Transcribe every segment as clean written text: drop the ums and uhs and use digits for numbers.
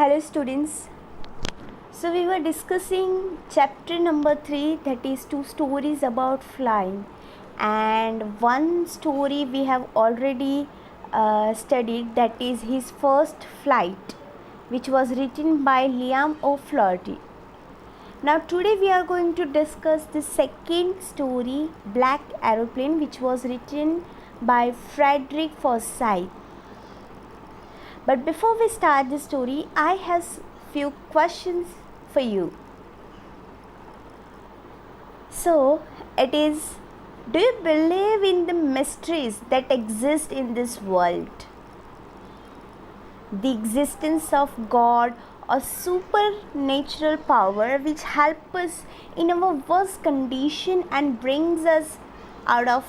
Hello students. So we were discussing chapter number 3, that is two stories about flying, and one story we have already studied, that is his first flight, which was written by Liam O'Flaherty. Now today we are going to discuss the second story, Black Aeroplane, which was written by Frederick Forsyth. But before we start the story, I have few questions for you. So it is, do you believe in the mysteries that exist in this world? The existence of God or supernatural power which help us in our worst condition and brings us out of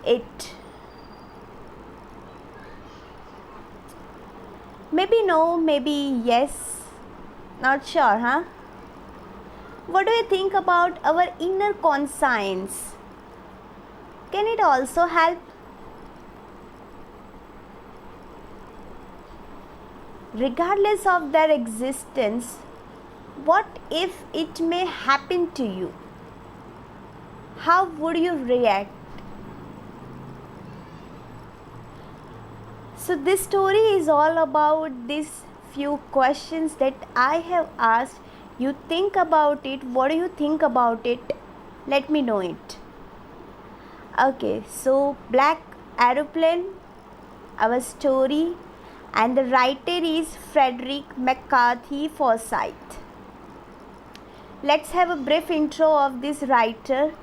it. Maybe no, maybe yes. Not sure, huh? What do you think about our inner conscience? Can it also help? Regardless of their existence, what if it may happen to you? How would you react? So this story is all about these few questions that I have asked. You think about it. What do you think about it? Let me know it. Okay, so Black Aeroplane, our story, and the writer is Frederick McCarthy Forsyth. Let's have a brief intro of this writer,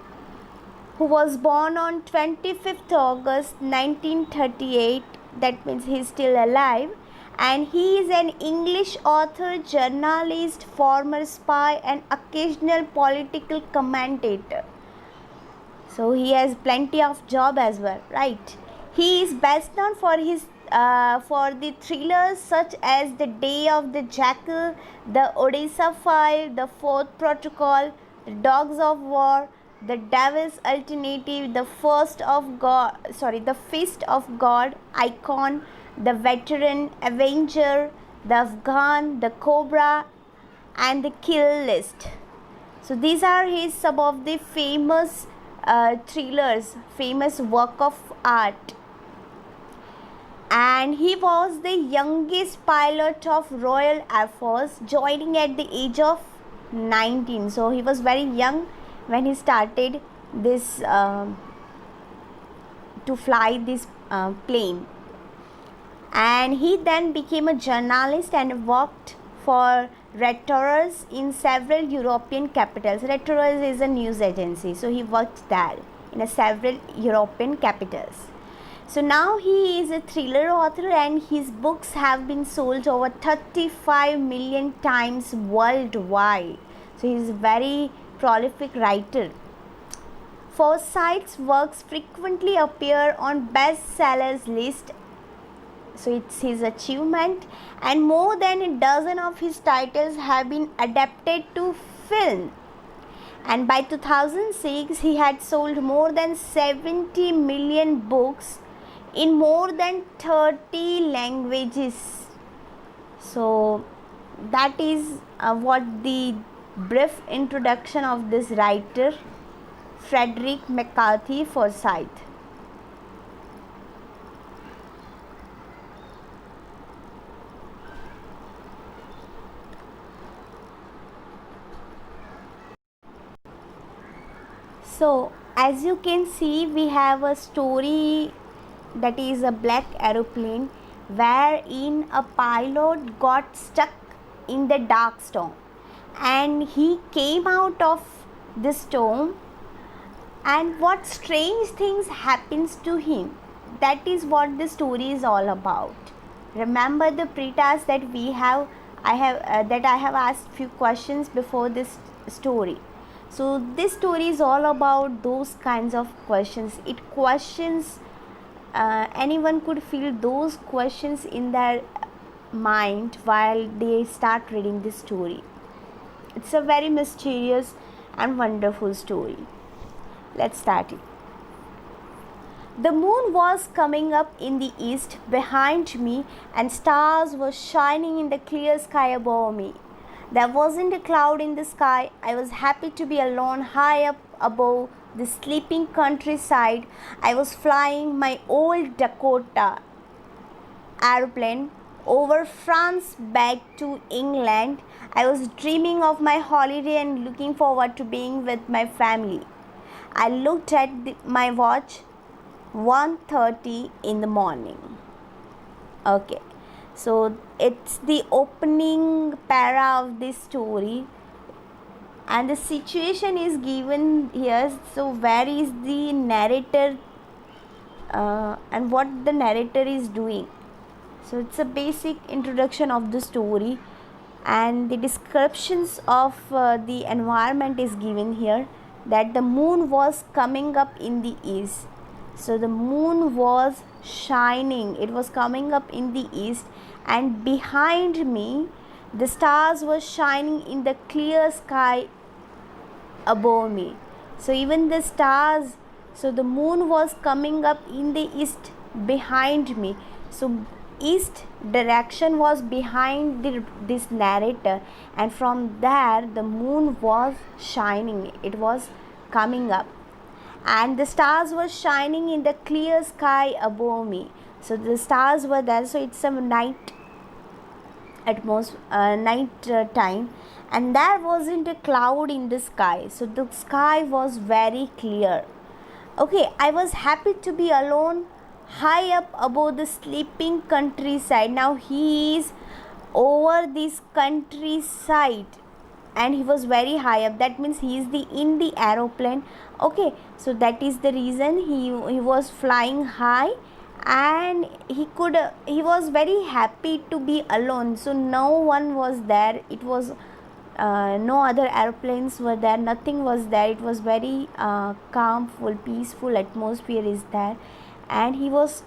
who was born on 25th August 1938. That means he is still alive, and he is an English author, journalist, former spy, and occasional political commentator. So he has plenty of job as well, right? He is best known for his for the thrillers such as The Day of the Jackal, The Odessa File, The Fourth Protocol, The Dogs of War, The Devil's Alternative, The Fist of God, Icon, The Veteran, Avenger, The Afghan, The Cobra, and The Kill List. So these are his some of the famous thrillers, famous work of art. And he was the youngest pilot of Royal Air Force, joining at the age of 19. So he was very young when he started this to fly this plane. And he then became a journalist and worked for Reuters in several European capitals. Reuters is a news agency, so he worked there in several European capitals. So now he is a thriller author, and his books have been sold over 35 million times worldwide. So he is a very prolific writer. Forsyth's works frequently appear on bestsellers list. So it's his achievement, and more than a dozen of his titles have been adapted to film. And by 2006, he had sold more than 70 million books in more than 30 languages. So that is what the brief introduction of this writer, Frederick McCarthy Forsyth. So as you can see, we have a story that is a black aeroplane, wherein a pilot got stuck in the dark storm, and he came out of the storm, and what strange things happens to him. That is what the story is all about. Remember the pre-task that I have asked few questions before this story. So this story is all about those kinds of questions. It questions, anyone could feel those questions in their mind while they start reading this story. It's a very mysterious and wonderful story. Let's start it. The moon was coming up in the east behind me, and stars were shining in the clear sky above me. There wasn't a cloud in the sky. I was happy to be alone high up above the sleeping countryside. I was flying my old Dakota aeroplane over France back to England. I was dreaming of my holiday and looking forward to being with my family. I looked at my watch, 1:30 in the morning. Okay, so it's the opening para of this story, and the situation is given here. So where is the narrator and what the narrator is doing? So it's a basic introduction of the story, and the descriptions of the environment is given here, that the moon was coming up in the east. So the moon was shining, it was coming up in the east, and behind me the stars were shining in the clear sky above me. So even the stars, so the moon was coming up in the east behind me. So east direction was behind this narrator, and from there the moon was shining, it was coming up, and the stars were shining in the clear sky above me. So the stars were there. So it's a night time, and there wasn't a cloud in the sky. So the sky was very clear. Okay, I was happy to be alone high up above the sleeping countryside. Now he is over this countryside and he was very high up. That means he is in the aeroplane. Okay, so that is the reason he was flying high, and he was very happy to be alone. So no one was there. It was no other airplanes were there, nothing was there. It was very calmful, peaceful atmosphere is there, and he was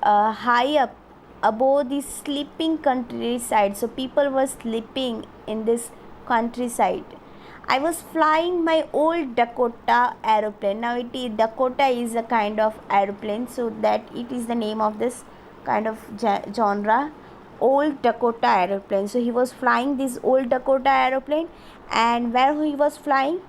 high up above the sleeping countryside. So people were sleeping in this countryside. I was flying my old Dakota aeroplane. Now Dakota is a kind of aeroplane, so that it is the name of this kind of genre, old Dakota aeroplane. So he was flying this old Dakota aeroplane, and where he was flying?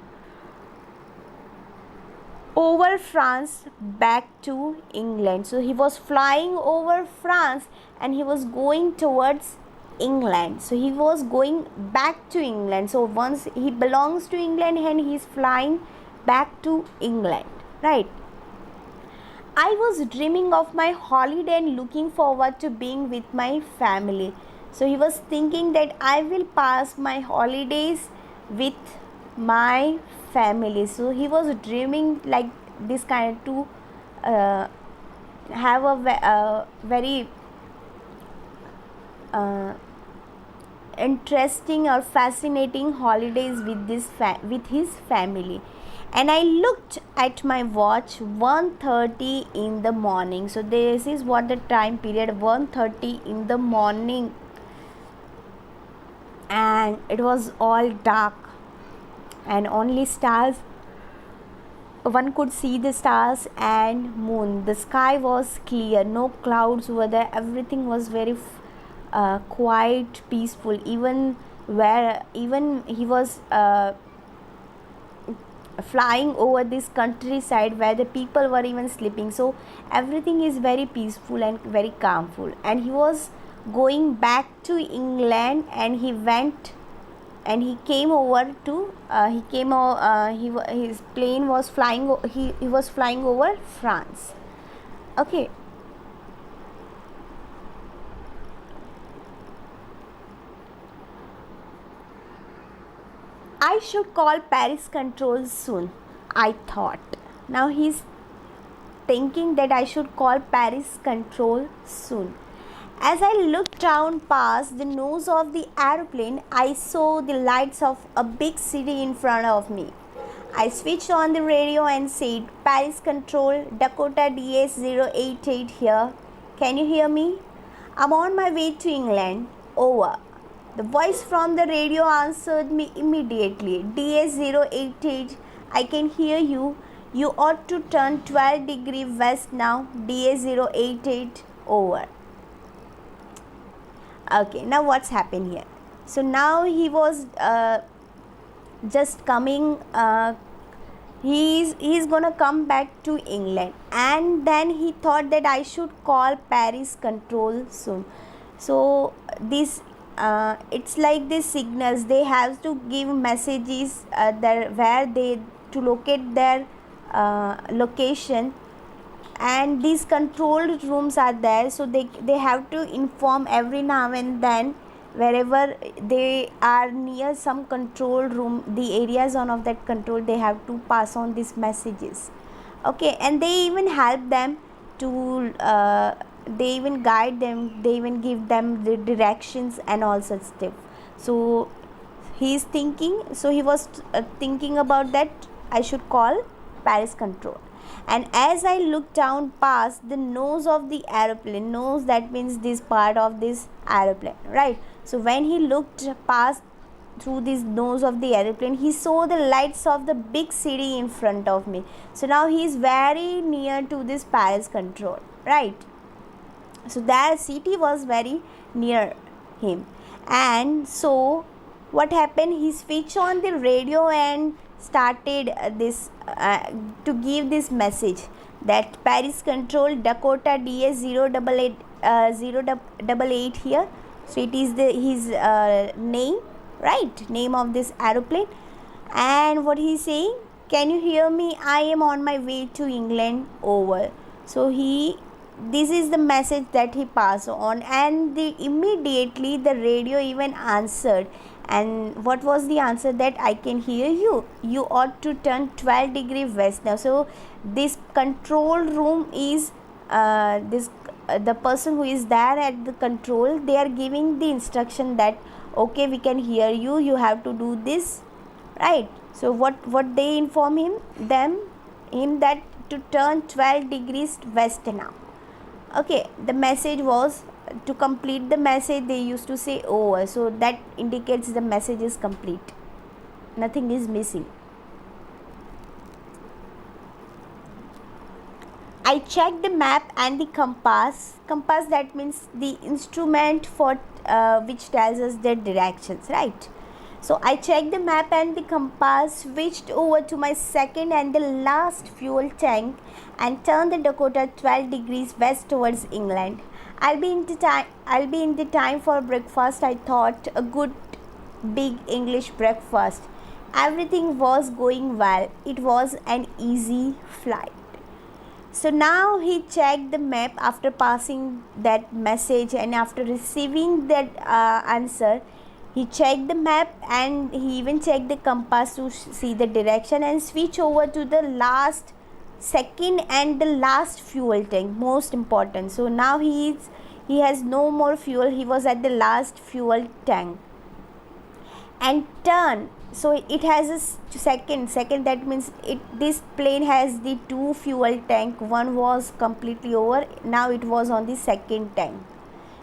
Over France back to England. So he was flying over France and he was going towards England. So he was going back to England. So once he belongs to England and he is flying back to England, right? I was dreaming of my holiday and looking forward to being with my family. So he was thinking that I will pass my holidays with my family. So he was dreaming like this kind to have a very interesting or fascinating holidays with with his family. And I looked at my watch, 1:30 in the morning. So this is what the time period, 1:30 in the morning, and it was all dark and only stars. One could see the stars and moon. The sky was clear, no clouds were there. Everything was very quiet, peaceful. Even he was flying over this countryside where the people were even sleeping. So everything is very peaceful and very calmful. And he was going back to England, and he went and he came over to his plane was flying, he was flying over France. Okay, I should call Paris control soon, I thought. Now he's thinking that I should call Paris control soon. As I looked down past the nose of the aeroplane, I saw the lights of a big city in front of me. I switched on the radio and said, Paris control, Dakota DS-088 here. Can you hear me? I'm on my way to England. Over. The voice from the radio answered me immediately. DS-088, I can hear you. You ought to turn 12 degree west now, DA088 over. Okay, now what's happened here? So now he was just coming, he's gonna come back to England, and then he thought that I should call Paris control soon. So this it's like these signals, they have to give messages there where they to locate their location, and these controlled rooms are there, so they have to inform every now and then wherever they are near some control room, the areas on of that control, they have to pass on these messages. Okay, and they even help them to they even guide them, they even give them the directions and all such stuff. So he is thinking, so he was thinking about that I should call Paris control. And as I looked down past the nose of the aeroplane, nose, that means this part of this aeroplane, right? So when he looked past through this nose of the aeroplane, he saw the lights of the big city in front of me. So now he is very near to this Paris control, right? So that city was very near him. And so what happened, he switched on the radio and started this to give this message that Paris control, Dakota DS 088 088 here. So it is his name, right, name of this aeroplane. And what he's saying, can you hear me, I am on my way to England, over. So this is the message that he passed on, and immediately the radio even answered. And what was the answer? That I can hear you, you ought to turn 12 degree west now. So this control room is the person who is there at the control, they are giving the instruction that okay, we can hear you, you have to do this, right? So what they inform him that to turn 12 degrees west now. Okay, the message was, to complete the message they used to say over, so that indicates the message is complete, nothing is missing. I checked the map and the compass, that means the instrument for which tells us the directions, right? So I checked the map and the compass, switched over to my second and the last fuel tank, and turned the Dakota 12 degrees west towards England. I'll be in the time for breakfast, I thought, a good big English breakfast. Everything was going well. It was an easy flight. So now he checked the map after passing that message, and after receiving that answer, he checked the map and he even checked the compass to see the direction, and switch over to the second and the last fuel tank, most important. So now he has no more fuel, he was at the last fuel tank, and turn. So it has a second, that means this plane has the two fuel tank, one was completely over, now it was on the second tank,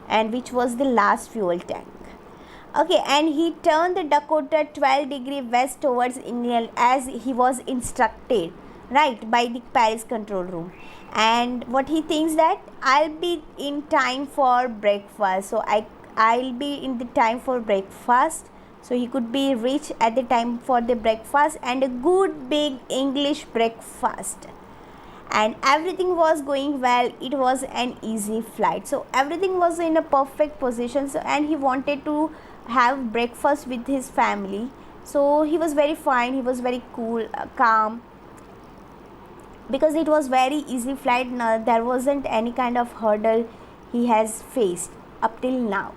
and which was the last fuel tank. Okay, and he turned the Dakota 12 degree west towards England as he was instructed, right, by the Paris control room. And what he thinks, that I'll be in time for breakfast, so I'll be in the time for breakfast, so he could be reach at the time for the breakfast, and a good big English breakfast. And everything was going well, it was an easy flight, so everything was in a perfect position. So, and he wanted to have breakfast with his family, so he was very fine, he was very cool, calm, because it was very easy flight. There wasn't any kind of hurdle he has faced up till now.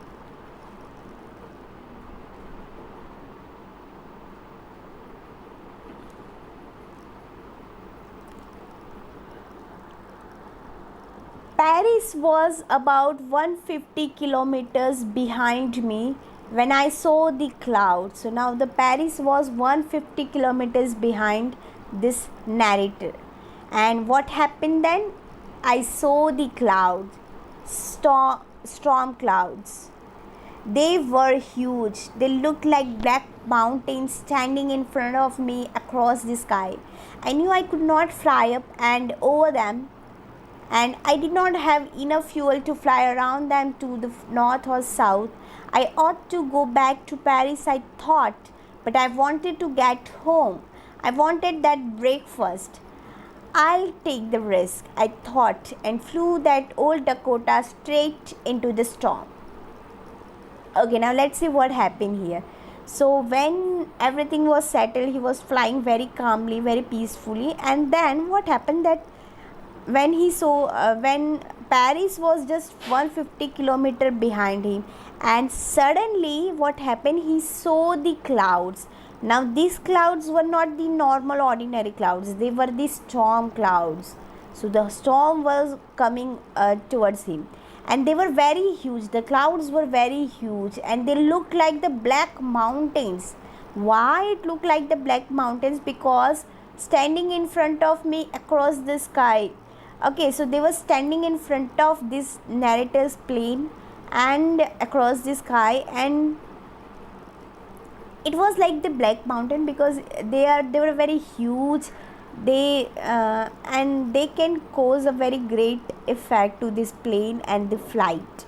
Paris was about 150 kilometers behind me when I saw the clouds. So now the Paris was 150 kilometers behind this narrator. And what happened then? I saw the clouds, storm clouds. They were huge. They looked like black mountains standing in front of me across the sky. I knew I could not fly up and over them, and I did not have enough fuel to fly around them to the north or south. I ought to go back to Paris, I thought, but I wanted to get home. I wanted that breakfast. I'll take the risk, I thought, and flew that old Dakota straight into the storm. Okay, now let's see what happened here. So when everything was settled, he was flying very calmly, very peacefully, and then what happened that when Paris was just 150 kilometer behind him, and suddenly what happened, he saw the clouds. Now these clouds were not the normal ordinary clouds, they were the storm clouds. So the storm was coming towards him, and they were very huge. The clouds were very huge, and they looked like the black mountains. Why it looked like the black mountains? Because standing in front of me across the sky. Okay, so they were standing in front of this narrator's plane and across the sky, and it was like the black mountain because they were very huge. They and they can cause a very great effect to this plane and the flight.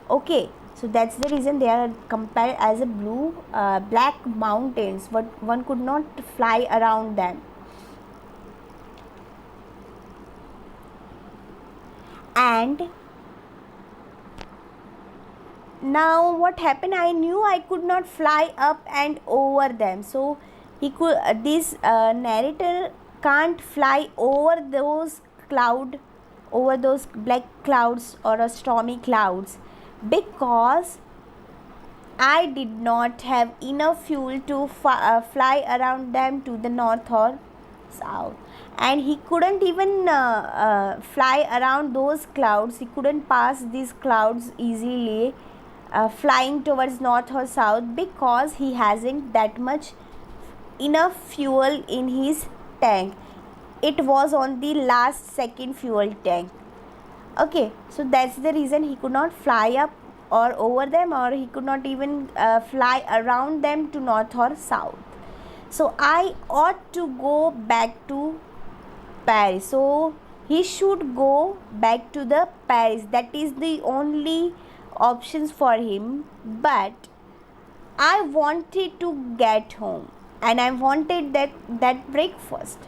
Okay, so that's the reason they are compared as a black mountains, but one could not fly around them. And now what happened, I knew I could not fly up and over them. So he could this narrator can't fly over those cloud, over those black clouds or a stormy clouds, because I did not have enough fuel to fly around them to the north or south. And he couldn't even fly around those clouds. He couldn't pass these clouds easily, flying towards north or south, because he hasn't that much enough fuel in his tank. It was on the last second fuel tank. Okay, so that's the reason he could not fly up or over them, or he could not even fly around them to north or south. So I ought to go back to Paris. So he should go back to the Paris. That is the only options for him. But I wanted to get home, and I wanted that breakfast.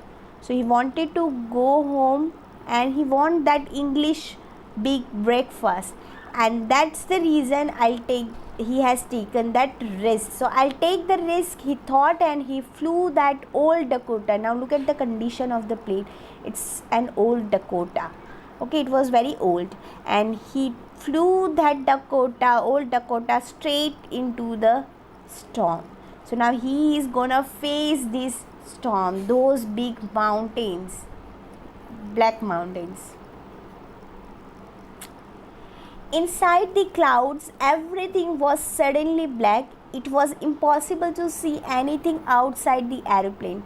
So he wanted to go home, and he want that English big breakfast, and that's the reason he has taken that risk. So I'll take the risk, he thought, and he flew that old Dakota. Now look at the condition of the plane. It's an old Dakota. Okay, it was very old, and he flew that old Dakota, straight into the storm. So now he is gonna face this storm, those big mountains, black mountains. Inside the clouds, everything was suddenly black. It was impossible to see anything outside the aeroplane.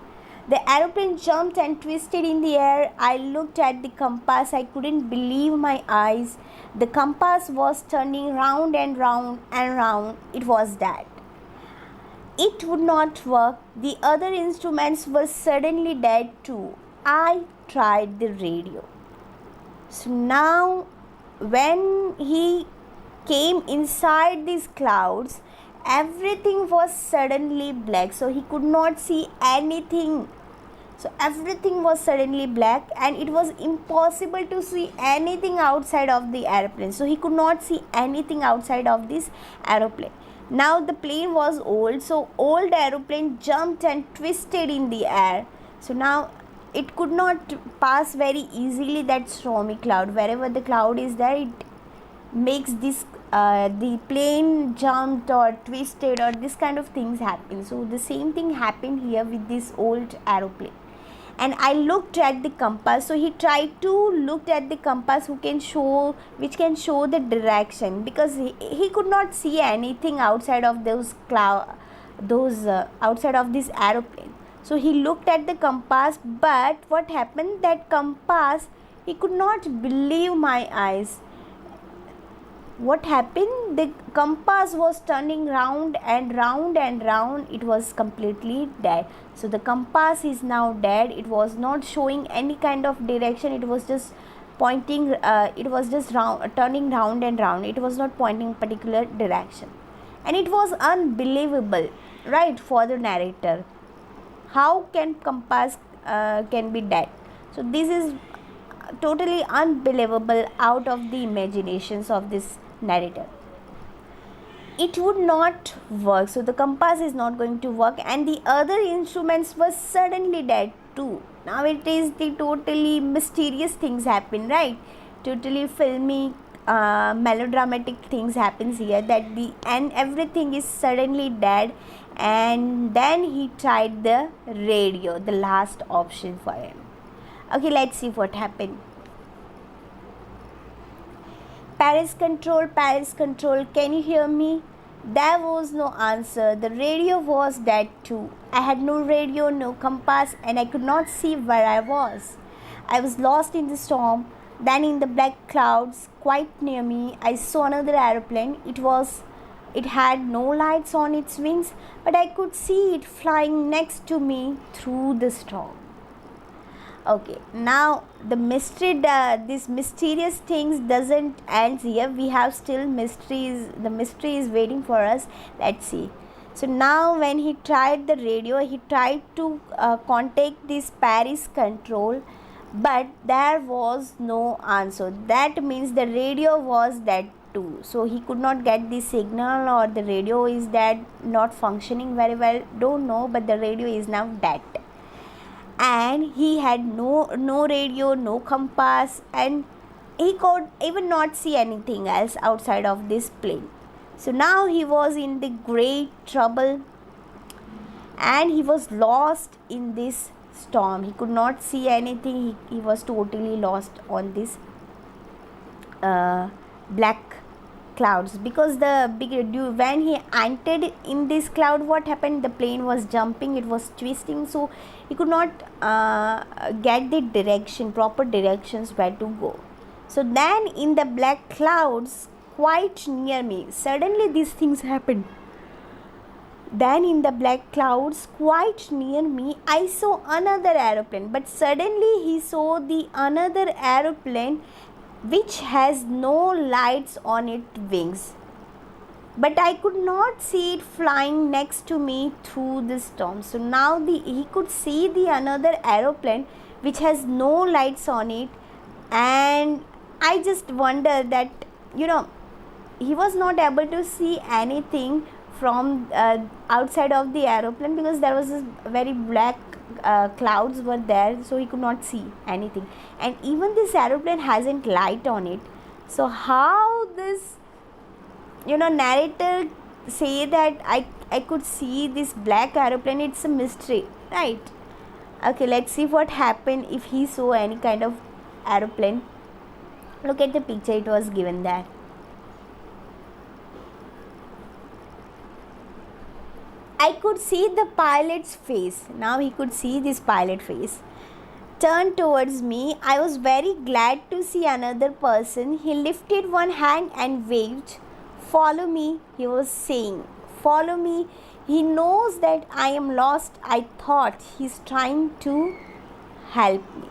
The aeroplane jumped and twisted in the air. I looked at the compass. I couldn't believe my eyes. The compass was turning round and round and round. It was dead. It would not work. The other instruments were suddenly dead too. I tried the radio. So now, when he came inside these clouds, everything was suddenly black. So he could not see anything. So everything was suddenly black, and it was impossible to see anything outside of the airplane. So he could not see anything outside of this aeroplane. Now the plane was old, so old aeroplane jumped and twisted in the air. So now it could not pass very easily that stormy cloud. Wherever the cloud is there, it makes this the plane jumped or twisted, or this kind of things happen. So the same thing happened here with this old aeroplane. And I looked at the compass. So he tried to look at the compass which can show the direction, because he could not see anything outside of those outside of this aeroplane. So he looked at the compass, but what happened, that compass, he could not believe my eyes. what happened? The compass was turning round and round and round. It was completely dead. So the compass is now dead. It was not showing any kind of direction. It was just pointing, it was just turning round and round. It was not pointing particular direction, and it was unbelievable, right, for the narrator. How can compass can be dead? So this is totally unbelievable out of the imaginations of this narrator. It would not work, so the compass is not going to work, and the other instruments were suddenly dead too. Now it is the totally mysterious things happen, right? Totally filmy, melodramatic things happens here, that the and everything is suddenly dead. And then he tried the radio, the last option for him. Okay, let's see what happened. Paris control, can you hear me? There was no answer. The radio was dead too. I had no radio, no compass, and I could not see where I was. I was lost in the storm. Then in the black clouds, quite near me, I saw another aeroplane. It had no lights on its wings, but I could see it flying next to me through the storm. Okay, now the mystery, this mysterious things doesn't end here. We have still mysteries. The mystery is waiting for us. Let's see. So now when he tried the radio, he tried to contact this Paris control, but there was no answer. That means the radio was dead too. So he could not get the signal, or the radio is dead, not functioning very well. Don't know, but the radio is now dead. And he had no radio, no compass, and he could even not see anything else outside of this plane. So now he was in the great trouble, and he was lost in this storm. He could not see anything. He was totally lost on this black clouds, because when he entered in this cloud, what happened? The plane was jumping, it was twisting, so he could not get the proper directions where to go. So then in the black clouds quite near me, suddenly these things happened. Then in the black clouds quite near me, I saw another aeroplane, but suddenly he saw the another aeroplane which has no lights on its wings, but I could not see it flying next to me through the storm. So now he could see the another aeroplane which has no lights on it, and I just wonder that, he was not able to see anything from outside of the aeroplane, because there was this very black clouds were there, so he could not see anything, and even this aeroplane hasn't light on it. So how this narrator say that I could see this black aeroplane? It's a mystery, right? Okay, let's see what happened if he saw any kind of aeroplane. Look at the picture, it was given there. I could see the pilot's face. Now he could see this pilot face turned towards me. I was very glad to see another person. He lifted one hand and waved. Follow me, he was saying. Follow me. He knows that I am lost. I thought he's trying to help me.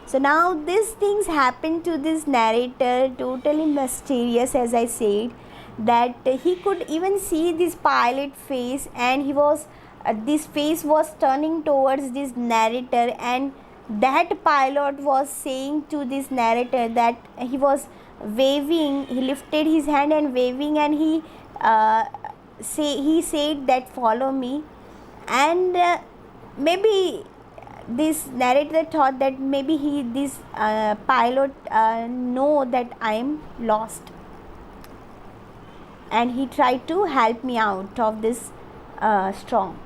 So now these things happen to this narrator, totally mysterious, as I said, that he could even see this pilot face, and he was this face was turning towards this narrator, and that pilot was saying to this narrator that he was waving. He lifted his hand and waving, and he said that follow me. And maybe this narrator thought that maybe this pilot know that I am lost, and he tried to help me out of this storm.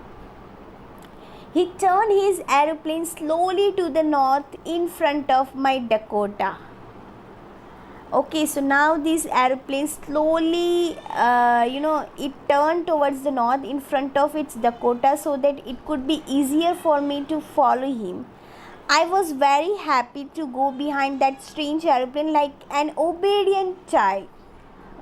He turned his aeroplane slowly to the north in front of my Dakota. Okay, so now this aeroplane slowly, it turned towards the north in front of its Dakota, so that it could be easier for me to follow him. I was very happy to go behind that strange aeroplane like an obedient child.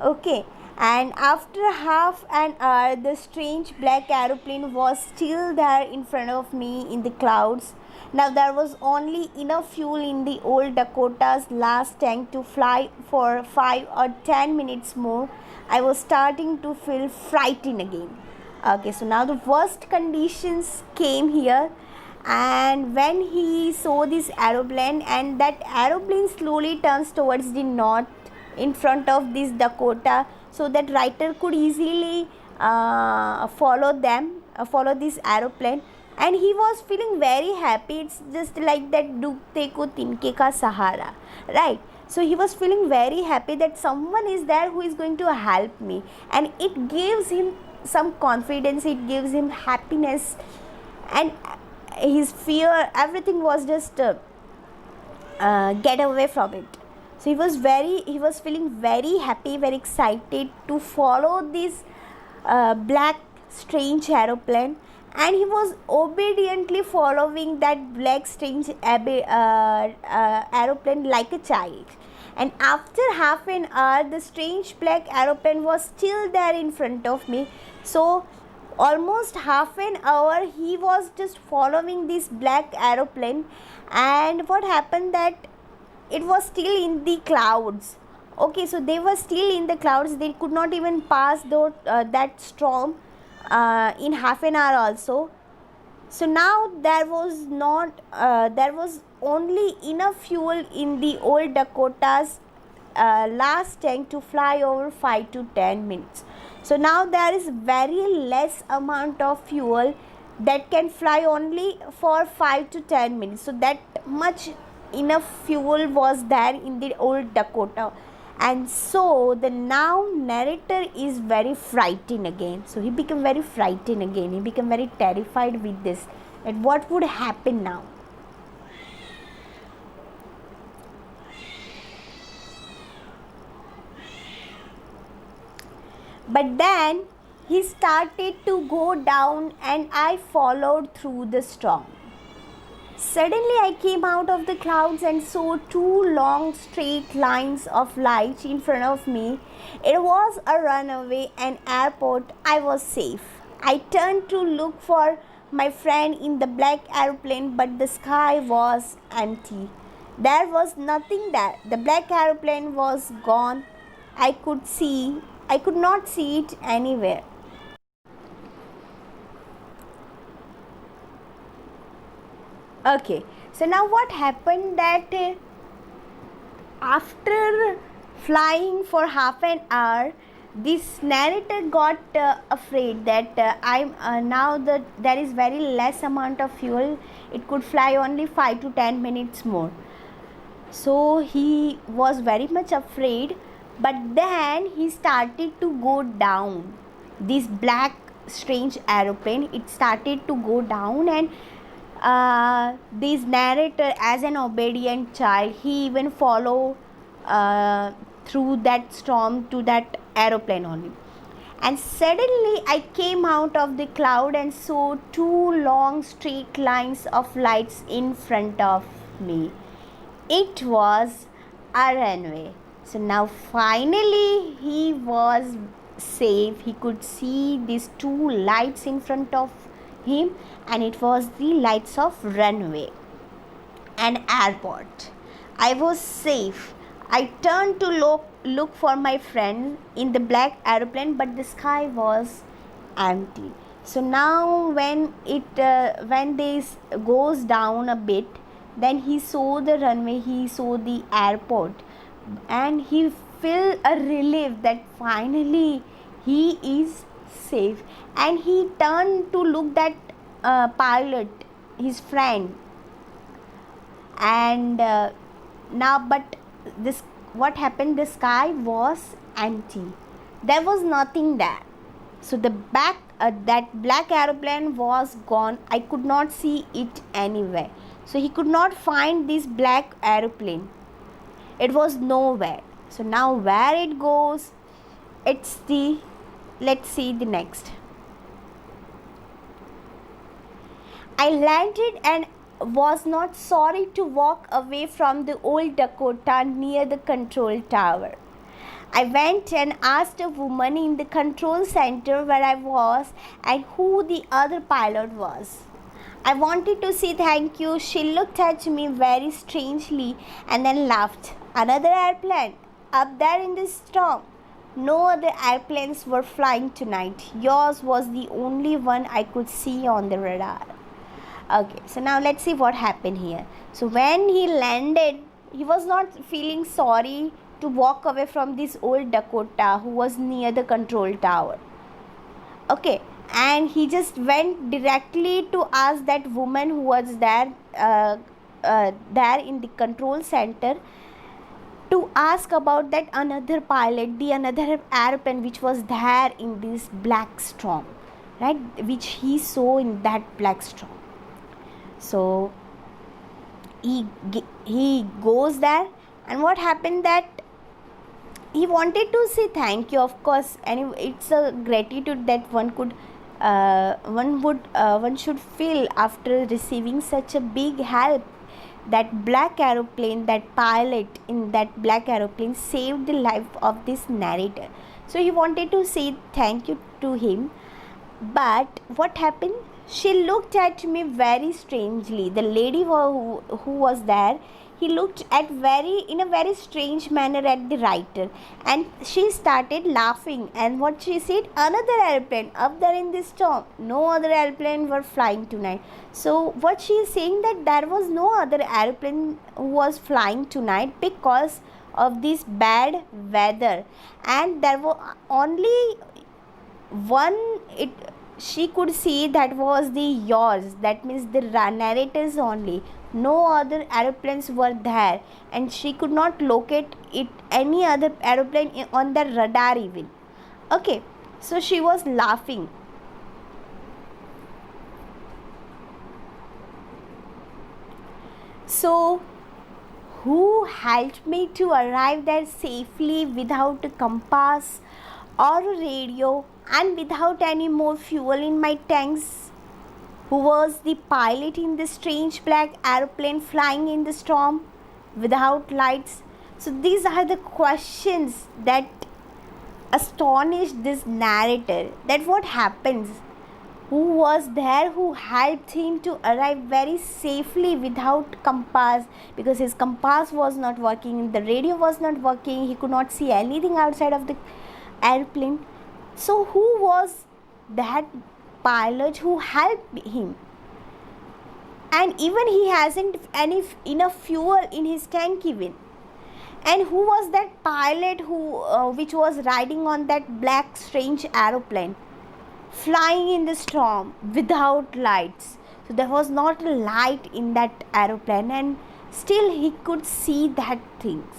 Okay, and after half an hour, the strange black aeroplane was still there in front of me in the clouds. Now there was only enough fuel in the old Dakota's last tank to fly for 5 or 10 minutes more. I was starting to feel frightened again. Okay, so now the worst conditions came here, and when he saw this aeroplane, and that aeroplane slowly turns towards the north in front of this Dakota, so that writer could easily follow this aeroplane, and he was feeling very happy. It's just like that dubte ko tinke ka sahara, right? So he was feeling very happy that someone is there who is going to help me, and it gives him some confidence, it gives him happiness, and his fear, everything was just get away from it. So he was feeling very happy, very excited to follow this black strange aeroplane, and he was obediently following that black strange aeroplane like a child. And after half an hour, the strange black aeroplane was still there in front of me. So almost half an hour he was just following this black aeroplane, and what happened that it was still in the clouds. Okay, so they were still in the clouds, they could not even pass that storm in half an hour also. So now there was only enough fuel in the old Dakota's last tank to fly over 5 to 10 minutes. So now there is very less amount of fuel that can fly only for 5 to 10 minutes. So that much enough fuel was there in the old Dakota, and so the now narrator is very frightened again. So he became very frightened again, he became very terrified with this, that what would happen now. But then he started to go down, and I followed through the storm. Suddenly I came out of the clouds and saw two long straight lines of light in front of me. It was a runway, an airport. I was safe. I turned to look for my friend in the black aeroplane, but the sky was empty. There was nothing there. The black aeroplane was gone. I could not see it anywhere. Okay, so now what happened that after flying for half an hour, this narrator got afraid that now that there is very less amount of fuel, it could fly only 5 to 10 minutes more. So he was very much afraid, but then he started to go down. This black strange aeroplane, it started to go down, and this narrator, as an obedient child, he even follow through that storm to that aeroplane only. And suddenly I came out of the cloud and saw two long straight lines of lights in front of me. It was a runway. So now finally he was safe. He could see these two lights in front of him, and it was the lights of runway, an airport. I was safe. I turned to look for my friend in the black aeroplane, but the sky was empty. So now when this goes down a bit, then he saw the runway, he saw the airport, and he felt a relief that finally he is safe. And he turned to look that pilot, his friend, and now but this what happened, the sky was empty, there was nothing there. So the that black aeroplane was gone. I could not see it anywhere. So he could not find this black aeroplane, it was nowhere. So now where it goes, let's see the next. I landed and was not sorry to walk away from the old Dakota near the control tower. I went and asked a woman in the control center where I was and who the other pilot was. I wanted to say thank you. She looked at me very strangely and then laughed. Another airplane up there in the storm. No other airplanes were flying tonight. Yours was the only one I could see on the radar. Okay, so now let's see what happened here. So when he landed, he was not feeling sorry to walk away from this old Dakota who was near the control tower. Okay, and he just went directly to ask that woman who was there in the control center to ask about that another pilot, the another airplane which was there in this black storm, right, which he saw in that black storm. So he goes there, and what happened that he wanted to say thank you, of course, and it's a gratitude that one should feel after receiving such a big help. That black aeroplane, that pilot in that black aeroplane saved the life of this narrator. So he wanted to say thank you to him. But what happened? She looked at me very strangely. The lady who was there, he looked at in a very strange manner at the writer, and she started laughing. And what she said, another airplane up there in the storm. No other airplane were flying tonight. So what she is saying that there was no other airplane who was flying tonight because of this bad weather, and there was only one she could see, that was the yours, that means the narrators only. No other aeroplanes were there, and she could not locate any other aeroplane on the radar even. Okay, so she was laughing. So who helped me to arrive there safely without a compass or a radio and without any more fuel in my tanks? Who was the pilot in the strange black aeroplane flying in the storm without lights? So these are the questions that astonished this narrator, that what happens, who was there who helped him to arrive very safely without compass, because his compass was not working, the radio was not working, he could not see anything outside of the airplane. So who was that pilot who helped him? And even he hasn't enough fuel in his tank even. And who was that pilot which was riding on that black strange aeroplane flying in the storm without lights? So there was not a light in that aeroplane, and still he could see that things.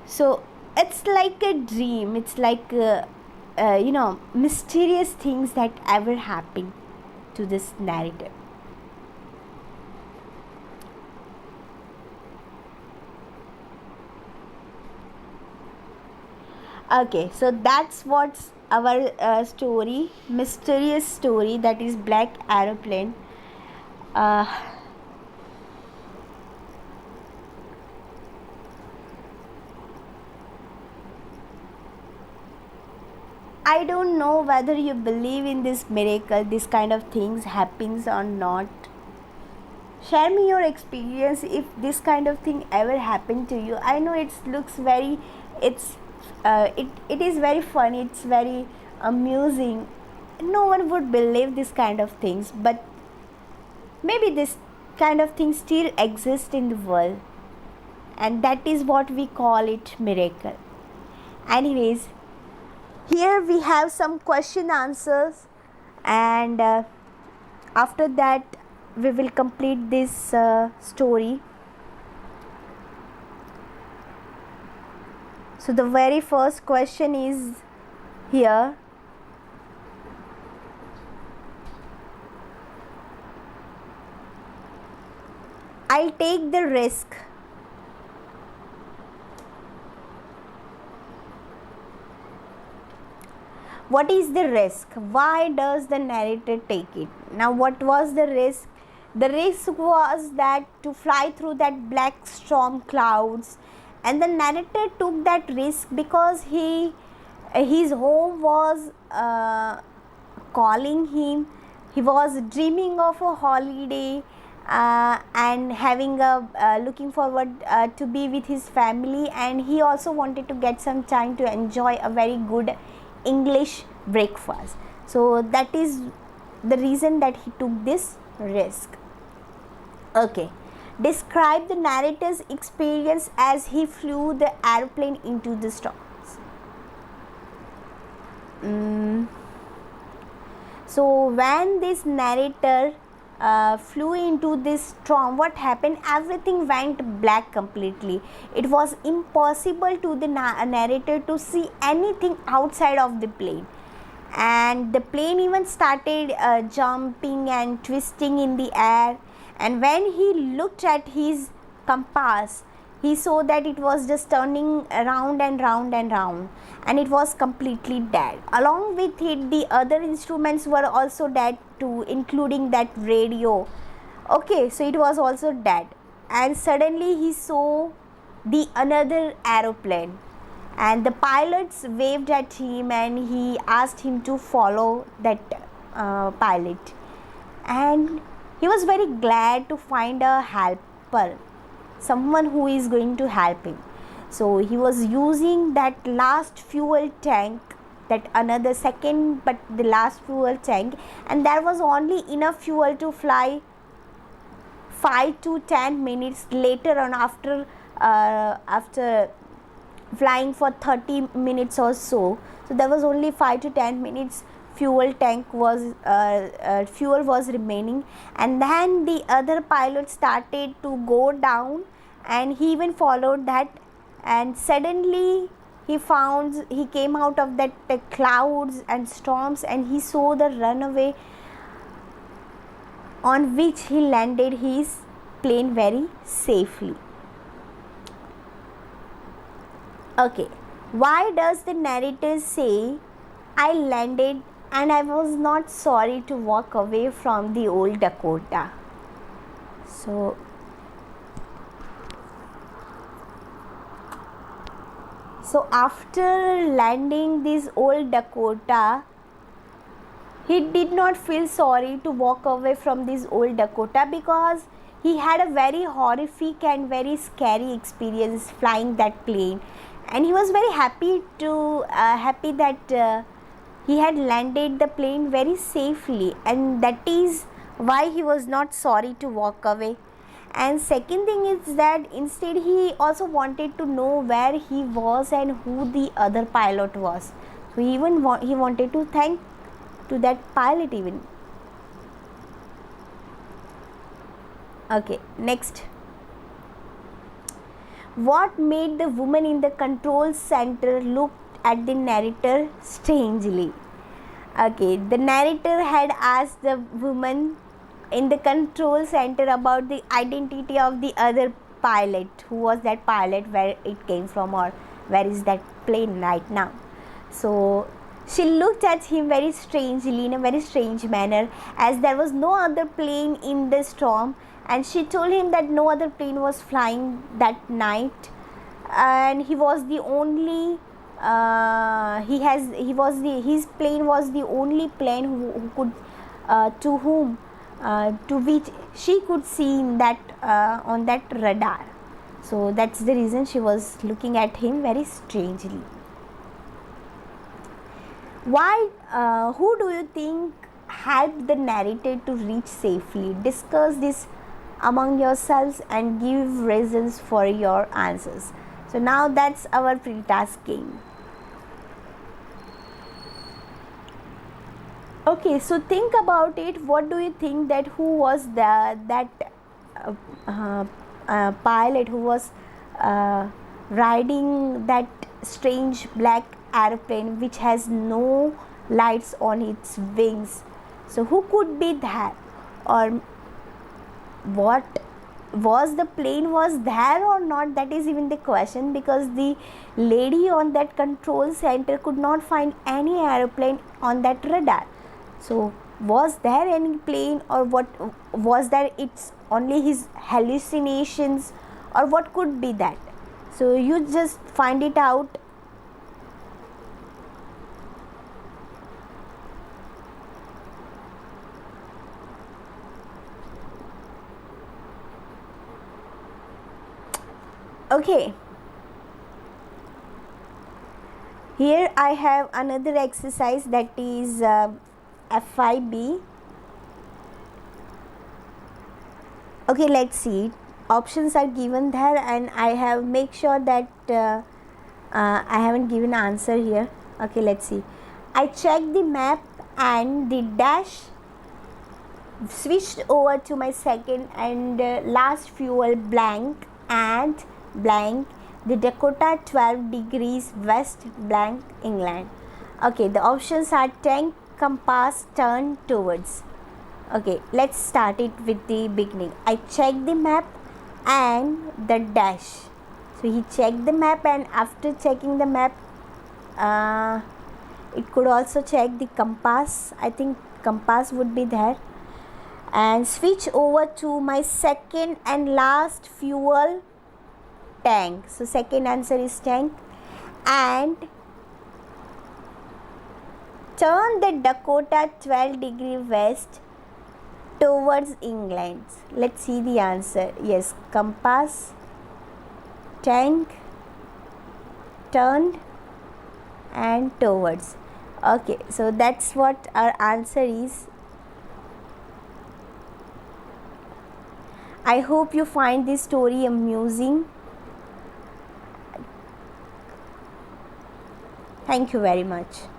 So it's like a dream, it's like mysterious things that ever happen to this narrator. Okay, so that's what's our story, mysterious story, that is black aeroplane. I don't know whether you believe in this miracle, this kind of things happens or not. Share me your experience if this kind of thing ever happened to you. I know it looks very, it is very funny, it's very amusing. No one would believe this kind of things, but maybe this kind of things still exist in the world, and that is what we call it miracle. Anyways, here we have some question answers, and after that we will complete this story. So the very first question is here. I'll take the risk. What is the risk? Why does the narrator take it? Now, what was the risk? The risk was that to fly through that black storm clouds and the narrator took that risk because his home was calling him. He was dreaming of a holiday and having a looking forward to be with his family, and he also wanted to get some time to enjoy a very good English breakfast. So that is the reason that he took this risk. Okay, describe the narrator's experience as he flew the airplane into the storms. So when this narrator flew into this storm, what happened? Everything went black completely. It was impossible to the narrator to see anything outside of the plane, and the plane even started jumping and twisting in the air. And when he looked at his compass, he saw that it was just turning round and round and round, and it was completely dead. Along with it, the other instruments were also dead too, including that radio. Okay, so it was also dead. And suddenly he saw the another aeroplane, and the pilots waved at him, and he asked him to follow that pilot. And he was very glad to find a helper, someone who is going to help him. So he was using that last fuel tank, that another second but the last fuel tank, and there was only enough fuel to fly 5 to 10 minutes later on, after flying for 30 minutes or so. So there was only 5 to 10 minutes fuel was remaining, and then the other pilot started to go down, and he even followed that. And suddenly he came out of that clouds and storms, and he saw the runway on which he landed his plane very safely. Okay, why does the narrator say, I landed and I was not sorry to walk away from the old Dakota? So after landing this old Dakota, he did not feel sorry to walk away from this old Dakota, because he had a very horrific and very scary experience flying that plane, and he was very happy that he had landed the plane very safely, and that is why he was not sorry to walk away. And second thing is that instead he also wanted to know where he was and who the other pilot was. So he wanted to thank to that pilot even. Okay, next. What made the woman in the control center look at the narrator strangely? Okay, the narrator had asked the woman in the control center about the identity of the other pilot. Who was that pilot, where it came from, or where is that plane right now? So she looked at him very strangely, in a very strange manner, as there was no other plane in the storm, and she told him that no other plane was flying that night, and he was the only his plane was the only plane who could to which she could see in that on that radar. So that's the reason she was looking at him very strangely. Why? Who do you think helped the narrator to reach safely? Discuss this among yourselves and give reasons for your answers. So now that's our pre-task game. Okay, so think about it. What do you think that who was that pilot who was riding that strange black airplane which has no lights on its wings? So who could be that? Or what was the plane was there or not? That is even the question, because the lady on that control center could not find any airplane on that radar. So was there any plane, or what was there? It's only his hallucinations, or what could be that? So you just find it out. Okay, here I have another exercise, that is FIB. Okay, let's see. Options are given there, and I have make sure that I haven't given answer here. Okay, let's see. I checked the map and the dash switched over to my second and last fuel blank and blank the Dakota 12 degrees west blank England. Okay, the options are tank, compass, turn towards. Okay, let's start it with the beginning. I checked the map and the dash. So he checked the map, and after checking the map, it could also check the compass. I think compass would be there. And switch over to my second and last fuel tank. So second answer is tank. And turn the Dakota 12 degree west towards England. Let's see the answer. Yes, compass, tank, turned, and towards. Okay, so that's what our answer is. I hope you find this story amusing. Thank you very much.